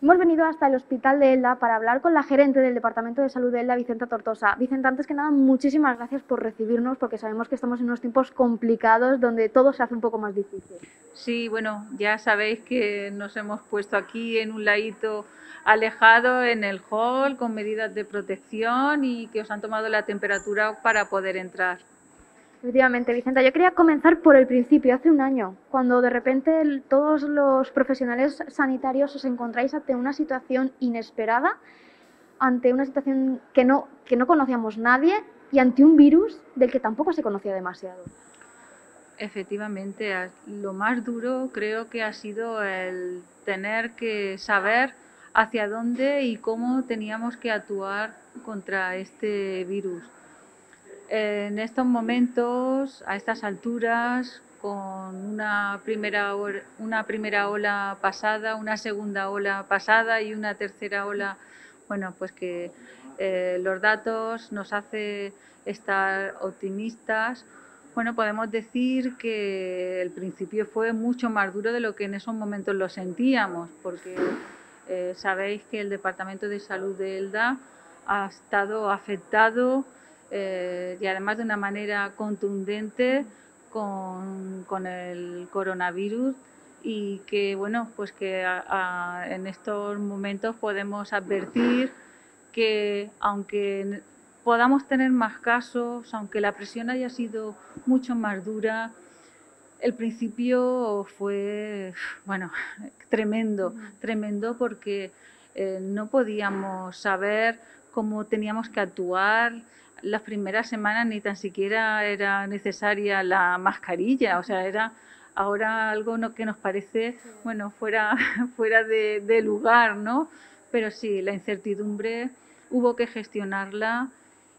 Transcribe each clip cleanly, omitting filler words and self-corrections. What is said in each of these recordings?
Hemos venido hasta el Hospital de Elda para hablar con la gerente del Departamento de Salud de Elda, Vicenta Tortosa. Vicenta, antes que nada, muchísimas gracias por recibirnos, porque sabemos que estamos en unos tiempos complicados donde todo se hace un poco más difícil. Sí, bueno, ya sabéis que nos hemos puesto aquí en un ladito alejado en el hall con medidas de protección y que os han tomado la temperatura para poder entrar. Efectivamente, Vicenta, yo quería comenzar por el principio, hace un año, cuando de repente todos los profesionales sanitarios os encontráis ante una situación inesperada, ante una situación que no conocíamos nadie y ante un virus del que tampoco se conocía demasiado. Efectivamente, lo más duro creo que ha sido el tener que saber hacia dónde y cómo teníamos que actuar contra este virus. En estos momentos, a estas alturas, con una primera ola pasada, una segunda ola pasada y una tercera ola, bueno, pues que los datos nos hacen estar optimistas. Bueno, podemos decir que el principio fue mucho más duro de lo que en esos momentos lo sentíamos, porque sabéis que el Departamento de Salud de Elda ha estado afectado y además de una manera contundente con el coronavirus y que bueno, pues que en estos momentos podemos advertir que aunque podamos tener más casos, aunque la presión haya sido mucho más dura, el principio fue, bueno, tremendo, tremendo porque no podíamos saber cómo teníamos que actuar. Las primeras semanas ni tan siquiera era necesaria la mascarilla, o sea, era ahora algo que nos parece, bueno, fuera de lugar, ¿no? Pero sí, la incertidumbre hubo que gestionarla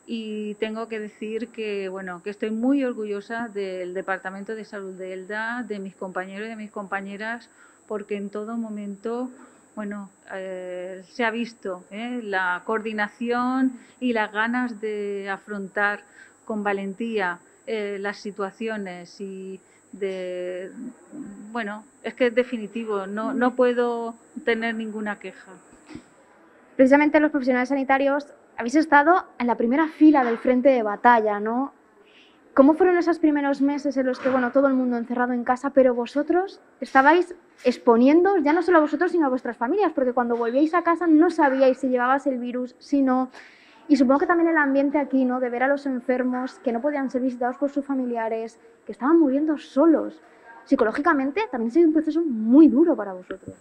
y tengo que decir que, bueno, que estoy muy orgullosa del Departamento de Salud de Elda, de mis compañeros y de mis compañeras, porque en todo momento, bueno, se ha visto la coordinación y las ganas de afrontar con valentía las situaciones y de, bueno, es que es definitivo, no puedo tener ninguna queja. Precisamente los profesionales sanitarios habéis estado en la primera fila del frente de batalla, ¿no? ¿Cómo fueron esos primeros meses en los que, bueno, todo el mundo encerrado en casa, pero vosotros estabais exponiendo, ya no solo a vosotros, sino a vuestras familias, porque cuando volvíais a casa no sabíais si llevabas el virus, si no. Y supongo que también el ambiente aquí, ¿no? De ver a los enfermos que no podían ser visitados por sus familiares, que estaban muriendo solos. Psicológicamente también ha sido un proceso muy duro para vosotros.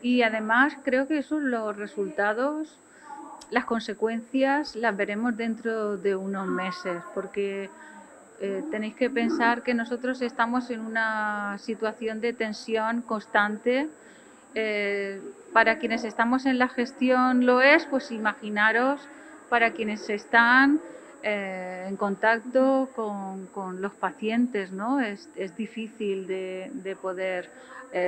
Y además creo que esos los resultados, las consecuencias las veremos dentro de unos meses, porque tenéis que pensar que nosotros estamos en una situación de tensión constante. Para quienes estamos en la gestión lo es, pues imaginaros para quienes están en contacto con los pacientes, ¿no? Es difícil de poder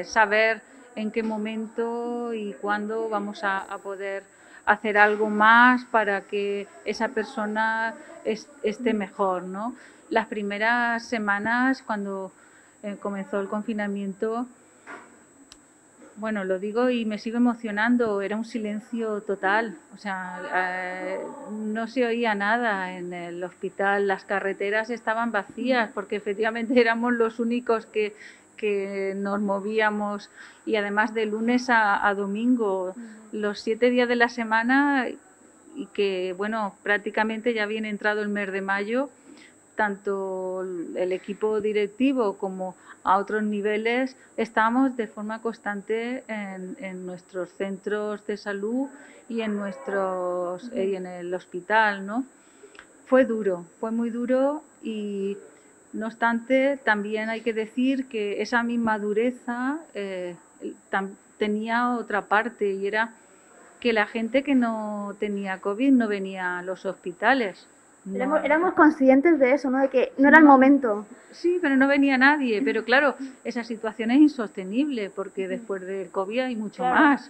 saber en qué momento y cuándo vamos a poder hacer algo más para que esa persona esté mejor, ¿no? Las primeras semanas, cuando comenzó el confinamiento, bueno, lo digo y me sigo emocionando, era un silencio total, o sea, no se oía nada en el hospital, las carreteras estaban vacías porque efectivamente éramos los únicos que nos movíamos y además de lunes a domingo, los 7 días de la semana y que, bueno, prácticamente ya había entrado el mes de mayo, tanto el equipo directivo como a otros niveles, estamos de forma constante en nuestros centros de salud y y en el hospital, ¿no? Fue duro, fue muy duro y no obstante también hay que decir que esa misma dureza tenía otra parte y era que la gente que no tenía COVID no venía a los hospitales. No, Éramos conscientes de eso, ¿no? De que no era el momento. sí, pero no venía nadie. Pero claro, esa situación es insostenible porque después del COVID hay mucho más.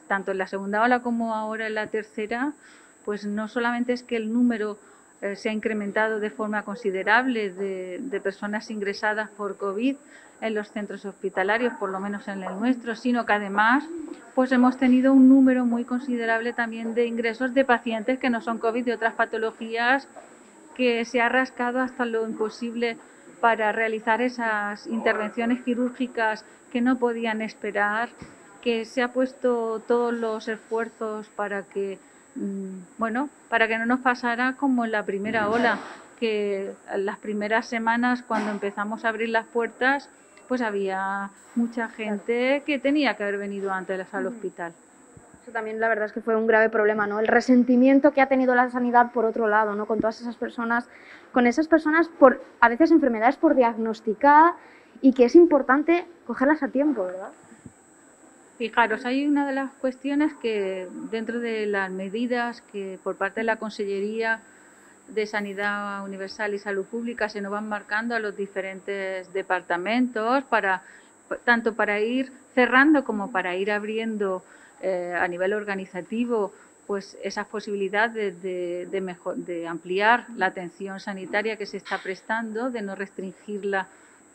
Tanto en la segunda ola como ahora en la tercera, pues no solamente es que el número se ha incrementado de forma considerable de personas ingresadas por COVID en los centros hospitalarios, por lo menos en el nuestro, sino que además pues hemos tenido un número muy considerable también de ingresos de pacientes que no son COVID, de otras patologías, que se ha rascado hasta lo imposible para realizar esas intervenciones quirúrgicas que no podían esperar, que se ha puesto todos los esfuerzos para que, bueno, para que no nos pasara como en la primera ola, que en las primeras semanas cuando empezamos a abrir las puertas, pues había mucha gente que tenía que haber venido antes al hospital. Eso también la verdad es que fue un grave problema, ¿no? El resentimiento que ha tenido la sanidad por otro lado, ¿no? Con todas esas personas, por a veces enfermedades por diagnosticar y que es importante cogerlas a tiempo, ¿verdad? Fijaros, hay una de las cuestiones que dentro de las medidas que por parte de la Consellería de Sanidad Universal y Salud Pública se nos van marcando a los diferentes departamentos tanto para ir cerrando como para ir abriendo a nivel organizativo pues esas posibilidades de ampliar la atención sanitaria que se está prestando, de no restringirla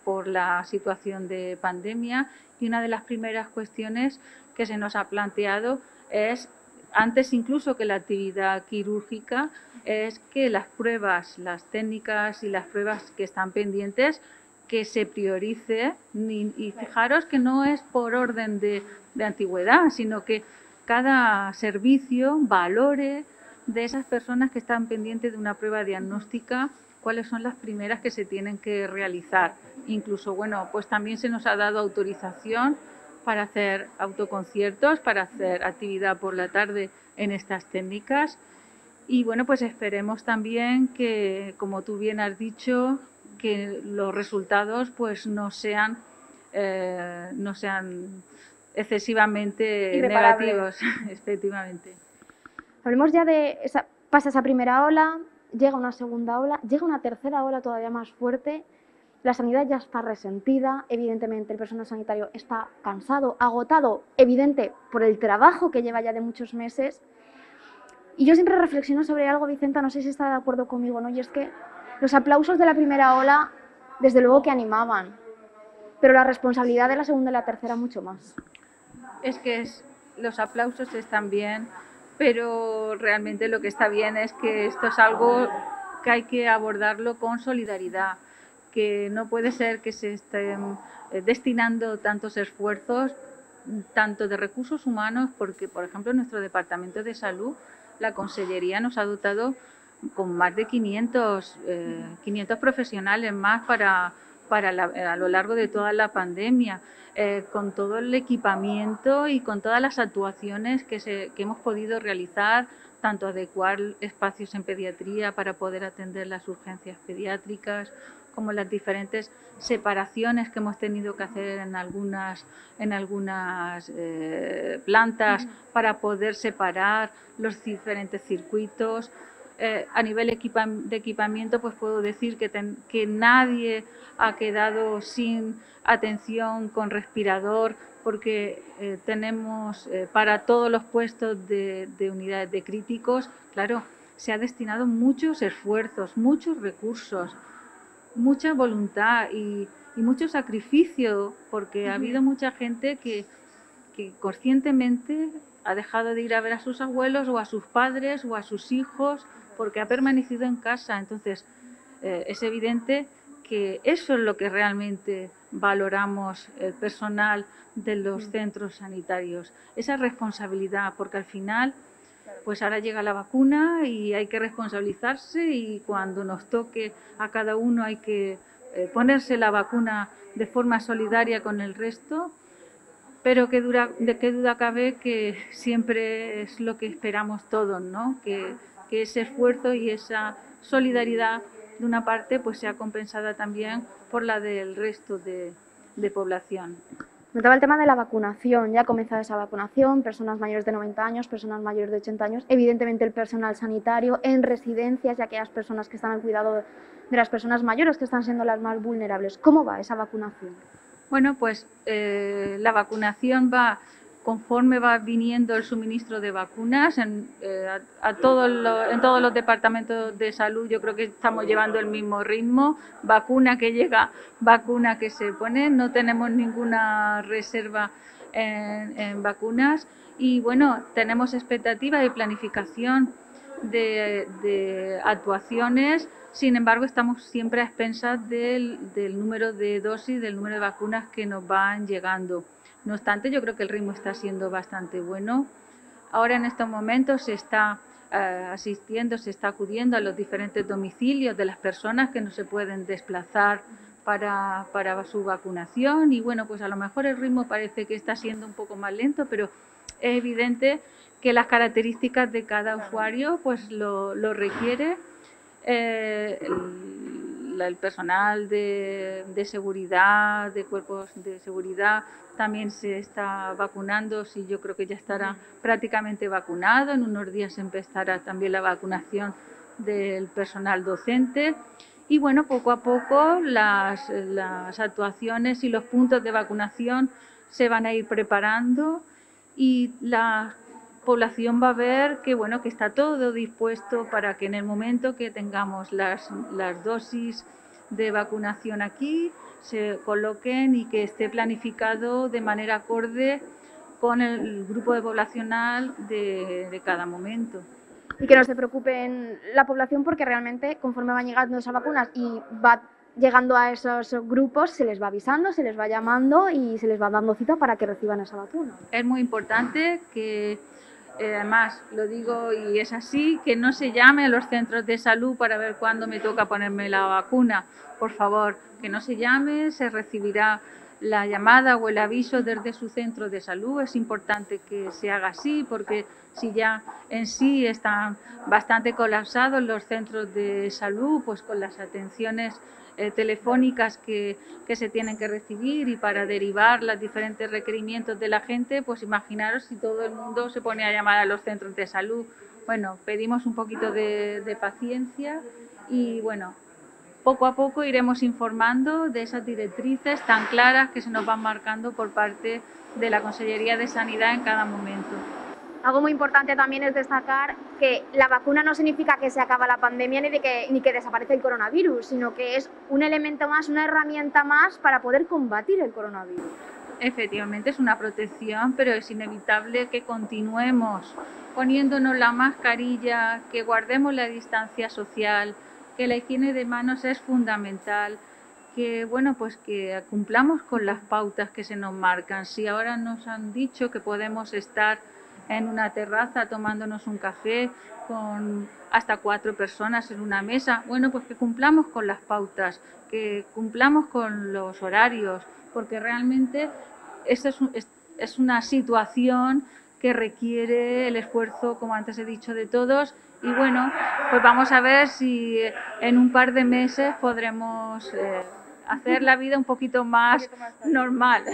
por la situación de pandemia. Y una de las primeras cuestiones que se nos ha planteado es, antes incluso que la actividad quirúrgica, es que las pruebas, las técnicas y las pruebas que están pendientes, que se priorice, y fijaros que no es por orden de antigüedad, sino que cada servicio valore de esas personas que están pendientes de una prueba diagnóstica cuáles son las primeras que se tienen que realizar. Incluso, bueno, pues también se nos ha dado autorización para hacer autoconciertos, para hacer actividad por la tarde en estas técnicas. Y bueno, pues esperemos también que, como tú bien has dicho, que los resultados pues no sean excesivamente negativos, efectivamente. Hablemos ya pasa esa primera ola, llega una segunda ola, llega una tercera ola todavía más fuerte. La sanidad ya está resentida, evidentemente el personal sanitario está cansado, agotado, evidente por el trabajo que lleva ya de muchos meses. Y yo siempre reflexiono sobre algo, Vicenta, no sé si está de acuerdo conmigo, ¿no? Y es que los aplausos de la primera ola, desde luego que animaban, pero la responsabilidad de la segunda y la tercera mucho más. Es que los aplausos están bien, pero realmente lo que está bien es que esto es algo que hay que abordarlo con solidaridad, que no puede ser que se estén destinando tantos esfuerzos, tanto de recursos humanos, porque, por ejemplo, en nuestro Departamento de Salud, la Consellería nos ha dotado con más de 500 profesionales más a lo largo de toda la pandemia, con todo el equipamiento y con todas las actuaciones que hemos podido realizar, tanto adecuar espacios en pediatría para poder atender las urgencias pediátricas, como las diferentes separaciones que hemos tenido que hacer en algunas plantas para poder separar los diferentes circuitos. A nivel de equipamiento, pues puedo decir que nadie ha quedado sin atención con respirador, porque tenemos para todos los puestos de unidades de críticos, claro, se ha destinado muchos esfuerzos, muchos recursos, mucha voluntad y mucho sacrificio, porque ha habido mucha gente que conscientemente ha dejado de ir a ver a sus abuelos o a sus padres o a sus hijos porque ha permanecido en casa. Entonces, es evidente que eso es lo que realmente valoramos el personal de los centros sanitarios, esa responsabilidad, porque al final, pues ahora llega la vacuna y hay que responsabilizarse, y cuando nos toque a cada uno hay que ponerse la vacuna de forma solidaria con el resto. Pero de qué duda cabe que siempre es lo que esperamos todos, ¿no? Que ese esfuerzo y esa solidaridad de una parte pues sea compensada también por la del resto de población. Comentaba el tema de la vacunación, ya ha comenzado esa vacunación, personas mayores de 90 años, personas mayores de 80 años, evidentemente el personal sanitario en residencias y aquellas personas que están al cuidado de las personas mayores que están siendo las más vulnerables. ¿Cómo va esa vacunación? Bueno, pues la vacunación va conforme va viniendo el suministro de vacunas en todos los departamentos de salud, yo creo que estamos llevando el mismo ritmo, vacuna que llega, vacuna que se pone, no tenemos ninguna reserva en vacunas y bueno, tenemos expectativa de planificación de actuaciones. Sin embargo, estamos siempre a expensas del número de dosis, del número de vacunas que nos van llegando. No obstante, yo creo que el ritmo está siendo bastante bueno. Ahora en estos momentos se está asistiendo, se está acudiendo a los diferentes domicilios de las personas que no se pueden desplazar para su vacunación y bueno, pues a lo mejor el ritmo parece que está siendo un poco más lento, pero es evidente que las características de cada usuario pues lo requiere. El personal de seguridad, de cuerpos de seguridad, también se está vacunando, sí, yo creo que ya estará prácticamente vacunado, en unos días empezará también la vacunación del personal docente y bueno, poco a poco las actuaciones y los puntos de vacunación se van a ir preparando y la población va a ver que bueno, que está todo dispuesto para que en el momento que tengamos las dosis de vacunación aquí se coloquen y que esté planificado de manera acorde con el grupo de poblacional de cada momento. Y que no se preocupen la población porque realmente conforme van llegando esas vacunas y va llegando a esos grupos se les va avisando, se les va llamando y se les va dando cita para que reciban esa vacuna. Es muy importante que además, lo digo y es así, que no se llame a los centros de salud para ver cuándo me toca ponerme la vacuna. Por favor, que no se llame, se recibirá la llamada o el aviso desde su centro de salud. Es importante que se haga así porque si ya en sí están bastante colapsados los centros de salud, pues con las atenciones telefónicas que se tienen que recibir y para derivar los diferentes requerimientos de la gente, pues imaginaros si todo el mundo se pone a llamar a los centros de salud. Bueno, pedimos un poquito de paciencia y bueno, poco a poco iremos informando de esas directrices tan claras que se nos van marcando por parte de la Consellería de Sanidad en cada momento. Algo muy importante también es destacar que la vacuna no significa que se acaba la pandemia ni que desaparece el coronavirus, sino que es un elemento más, una herramienta más para poder combatir el coronavirus. Efectivamente es una protección, pero es inevitable que continuemos poniéndonos la mascarilla, que guardemos la distancia social, que la higiene de manos es fundamental, que bueno, pues que cumplamos con las pautas que se nos marcan. Si ahora nos han dicho que podemos estar en una terraza tomándonos un café con hasta 4 personas en una mesa, bueno, pues que cumplamos con las pautas, que cumplamos con los horarios, porque realmente esta es una situación que requiere el esfuerzo, como antes he dicho, de todos y bueno, pues vamos a ver si en un par de meses podremos hacer la vida un poquito más normal.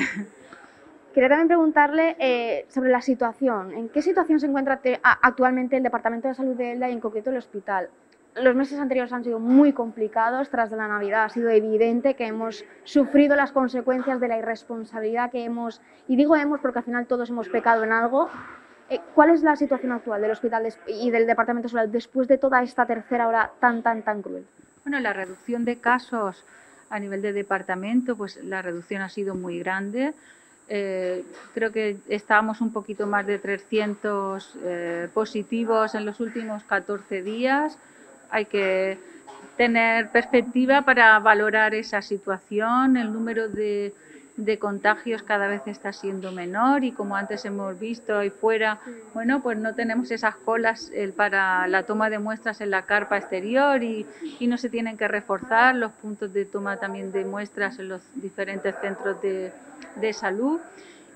Quería también preguntarle sobre la situación. ¿En qué situación se encuentra actualmente el Departamento de Salud de Elda y en concreto el hospital? Los meses anteriores han sido muy complicados, tras de la Navidad ha sido evidente que hemos sufrido las consecuencias de la irresponsabilidad que hemos, y digo hemos porque al final todos hemos pecado en algo. ¿Cuál es la situación actual del hospital y del Departamento de Salud después de toda esta tercera ola tan cruel? Bueno, la reducción de casos a nivel de departamento, pues la reducción ha sido muy grande. Creo que estábamos un poquito más de 300 positivos en los últimos 14 días. Hay que tener perspectiva para valorar esa situación. El número de contagios cada vez está siendo menor y como antes hemos visto ahí fuera, bueno, pues no tenemos esas colas para la toma de muestras en la carpa exterior y no se tienen que reforzar los puntos de toma también de muestras en los diferentes centros de salud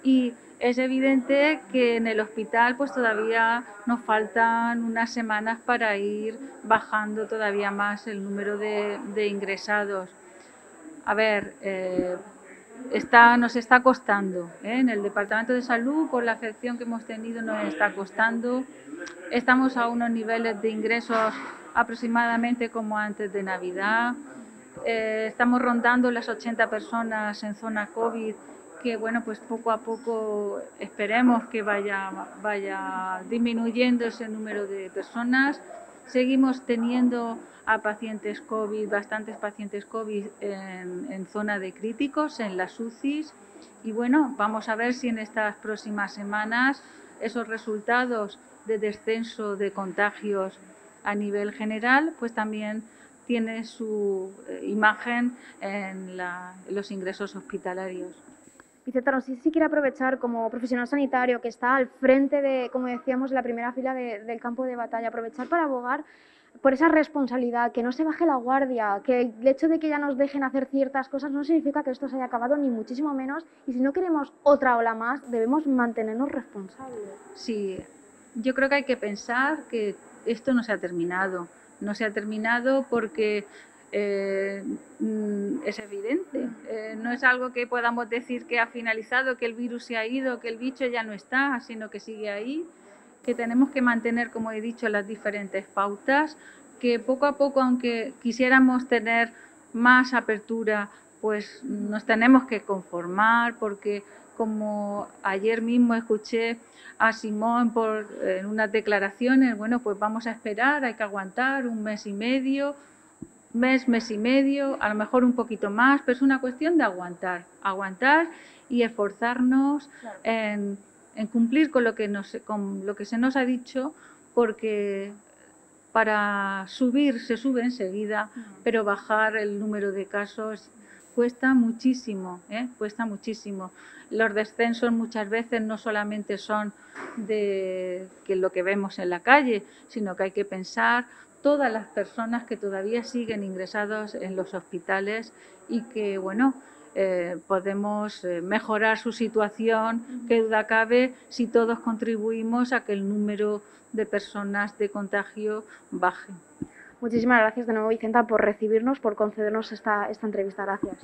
y es evidente que en el hospital pues todavía nos faltan unas semanas para ir bajando todavía más el número de ingresados. A ver, nos está costando, en el Departamento de Salud, por la afección que hemos tenido, nos está costando. Estamos a unos niveles de ingresos aproximadamente como antes de Navidad. Estamos rondando las 80 personas en zona COVID que bueno, pues poco a poco esperemos que vaya disminuyendo ese número de personas. Seguimos teniendo a pacientes COVID, bastantes pacientes COVID en zona de críticos, en las UCIs, y bueno, vamos a ver si en estas próximas semanas esos resultados de descenso de contagios a nivel general, pues también tiene su imagen en los ingresos hospitalarios. Vicenta, no sé si quiere aprovechar como profesional sanitario que está al frente de, como decíamos, la primera fila del campo de batalla, aprovechar para abogar por esa responsabilidad, que no se baje la guardia, que el hecho de que ya nos dejen hacer ciertas cosas no significa que esto se haya acabado, ni muchísimo menos, y si no queremos otra ola más, debemos mantenernos responsables. Sí, yo creo que hay que pensar que esto no se ha terminado. No se ha terminado porque es evidente. No es algo que podamos decir que ha finalizado, que el virus se ha ido, que el bicho ya no está, sino que sigue ahí, que tenemos que mantener, como he dicho, las diferentes pautas, que poco a poco, aunque quisiéramos tener más apertura, pues nos tenemos que conformar, porque como ayer mismo escuché a Simón en unas declaraciones, bueno, pues vamos a esperar, hay que aguantar un mes y medio, mes y medio, a lo mejor un poquito más, pero es una cuestión de aguantar y esforzarnos en cumplir con lo que se nos ha dicho, porque para subir se sube enseguida, pero bajar el número de casos cuesta muchísimo, cuesta muchísimo. Los descensos muchas veces no solamente son de lo que vemos en la calle, sino que hay que pensar todas las personas que todavía siguen ingresados en los hospitales y que, bueno, podemos mejorar su situación, qué duda cabe, si todos contribuimos a que el número de personas de contagio baje. Muchísimas gracias de nuevo, Vicenta, por recibirnos, por concedernos esta entrevista. Gracias.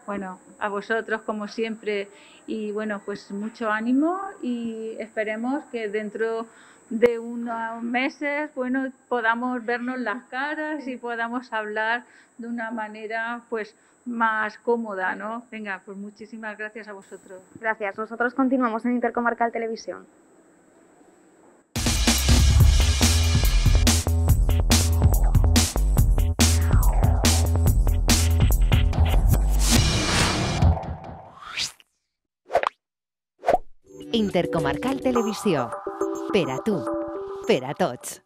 Bueno, a vosotros como siempre, y bueno, pues mucho ánimo y esperemos que dentro de unos meses, bueno, podamos vernos las caras y podamos hablar de una manera pues más cómoda, ¿no? Venga, pues muchísimas gracias a vosotros. Gracias. Nosotros continuamos en Intercomarcal Televisión. Intercomarcal Televisió. Per a tu, per a tots.